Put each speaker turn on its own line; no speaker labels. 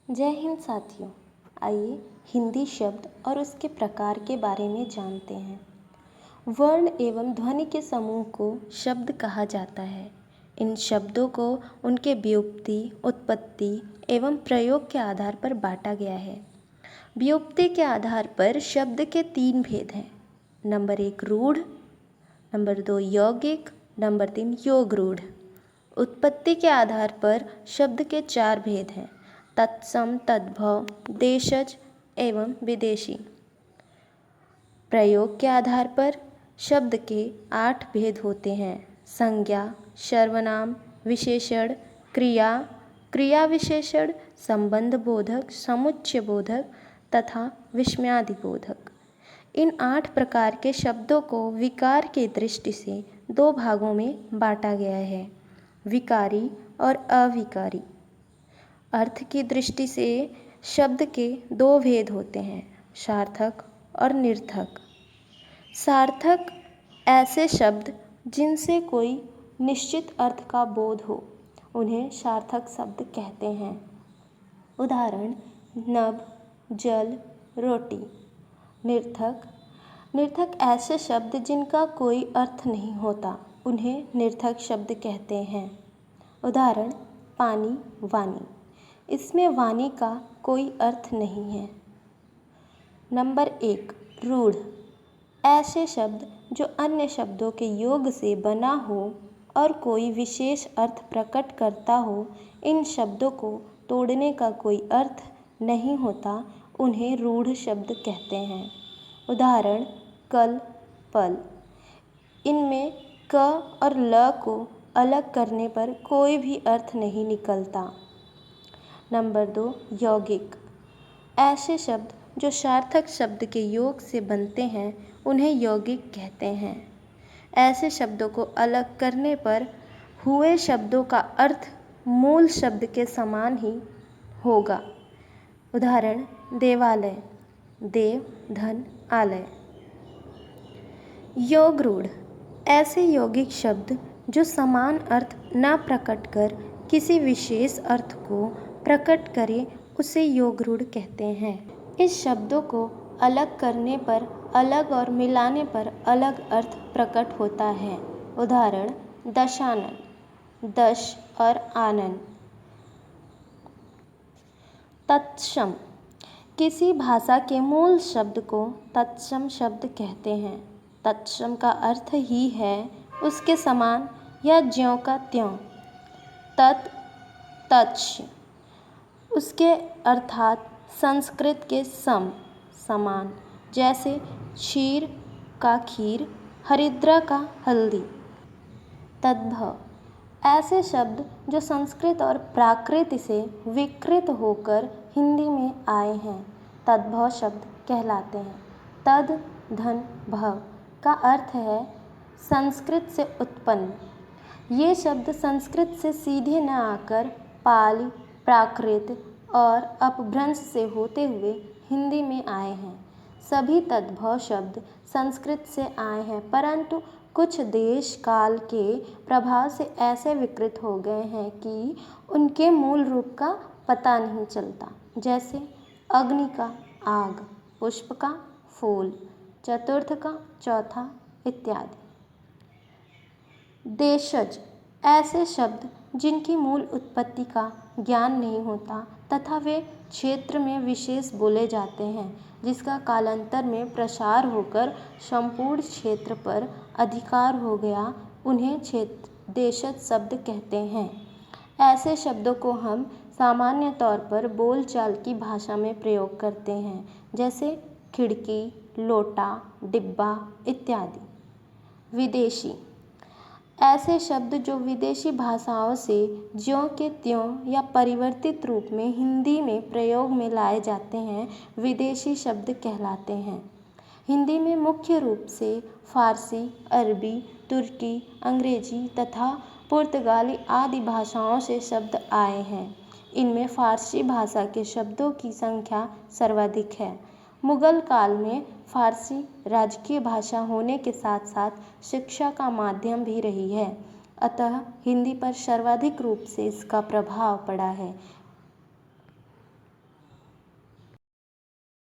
जय हिंद साथियों। आइए हिंदी शब्द और उसके प्रकार के बारे में जानते हैं। वर्ण एवं ध्वनि के समूह को शब्द कहा जाता है। इन शब्दों को उनके व्युत्पत्ति, उत्पत्ति एवं प्रयोग के आधार पर बांटा गया है। व्युत्पत्ति के आधार पर शब्द के 3 भेद हैं। नंबर 1 रूढ़, नंबर 2 यौगिक, नंबर 3 योगरूढ़। उत्पत्ति के आधार पर शब्द के 4 भेद हैं। तत्सम, तद्भव, देशज एवं विदेशी। प्रयोग के आधार पर शब्द के 8 भेद होते हैं। संज्ञा, सर्वनाम, विशेषण, क्रिया, क्रिया विशेषण, संबंध बोधक, समुच्चय बोधक तथा विस्मयादि बोधक। इन 8 प्रकार के शब्दों को विकार की दृष्टि से 2 भागों में बांटा गया है, विकारी और अविकारी। अर्थ की दृष्टि से शब्द के 2 भेद होते हैं, सार्थक और निरर्थक। सार्थक ऐसे शब्द जिनसे कोई निश्चित अर्थ का बोध हो, उन्हें सार्थक शब्द कहते हैं। उदाहरण नभ, जल, रोटी। निरर्थक ऐसे शब्द जिनका कोई अर्थ नहीं होता, उन्हें निरर्थक शब्द कहते हैं। उदाहरण पानी, वाणी। इसमें वाणी का कोई अर्थ नहीं है। नंबर 1 रूढ़। ऐसे शब्द जो अन्य शब्दों के योग से बना हो और कोई विशेष अर्थ प्रकट करता हो, इन शब्दों को तोड़ने का कोई अर्थ नहीं होता, उन्हें रूढ़ शब्द कहते हैं। उदाहरण कल, पल। इनमें क और ल को अलग करने पर कोई भी अर्थ नहीं निकलता। नंबर 2 यौगिक। ऐसे शब्द जो सार्थक शब्द के योग से बनते हैं, उन्हें यौगिक कहते हैं। ऐसे शब्दों को अलग करने पर हुए शब्दों का अर्थ मूल शब्द के समान ही होगा। उदाहरण देवालय, देव, धन, आलय। योगरूढ़। ऐसे यौगिक शब्द जो समान अर्थ न प्रकट कर किसी विशेष अर्थ को प्रकट करे, उसे योगरूढ़ कहते हैं। इस शब्दों को अलग करने पर अलग और मिलाने पर अलग अर्थ प्रकट होता है। उदाहरण दशानन, दश और आनन। तत्सम। किसी भाषा के मूल शब्द को तत्सम शब्द कहते हैं। तत्सम का अर्थ ही है उसके समान या ज्यों का त्यों। तत्स उसके अर्थात संस्कृत के सम, समान। जैसे क्षीर का खीर, हरिद्रा का हल्दी। तद्भव। ऐसे शब्द जो संस्कृत और प्राकृत से विकृत होकर हिंदी में आए हैं, तद्भव शब्द कहलाते हैं। तद, धन, भव का अर्थ है संस्कृत से उत्पन्न। ये शब्द संस्कृत से सीधे न आकर पाली, प्राकृत और अपभ्रंश से होते हुए हिंदी में आए हैं। सभी तद्भव शब्द संस्कृत से आए हैं, परंतु कुछ देश काल के प्रभाव से ऐसे विकृत हो गए हैं कि उनके मूल रूप का पता नहीं चलता। जैसे अग्नि का आग, पुष्प का फूल, चतुर्थ का चौथा इत्यादि। देशज। ऐसे शब्द जिनकी मूल उत्पत्ति का ज्ञान नहीं होता तथा वे क्षेत्र में विशेष बोले जाते हैं, जिसका कालांतर में प्रसार होकर संपूर्ण क्षेत्र पर अधिकार हो गया, उन्हें देशज शब्द कहते हैं। ऐसे शब्दों को हम सामान्य तौर पर बोलचाल की भाषा में प्रयोग करते हैं, जैसे खिड़की, लोटा, डिब्बा इत्यादि। विदेशी। ऐसे शब्द जो विदेशी भाषाओं से ज्यों के त्यों या परिवर्तित रूप में हिंदी में प्रयोग में लाए जाते हैं, विदेशी शब्द कहलाते हैं। हिंदी में मुख्य रूप से फारसी, अरबी, तुर्की, अंग्रेजी तथा पुर्तगाली आदि भाषाओं से शब्द आए हैं। इनमें फारसी भाषा के शब्दों की संख्या सर्वाधिक है। मुगल काल में फारसी राजकीय भाषा होने के साथ साथ शिक्षा का माध्यम भी रही है, अतः हिंदी पर सर्वाधिक रूप से इसका प्रभाव पड़ा है।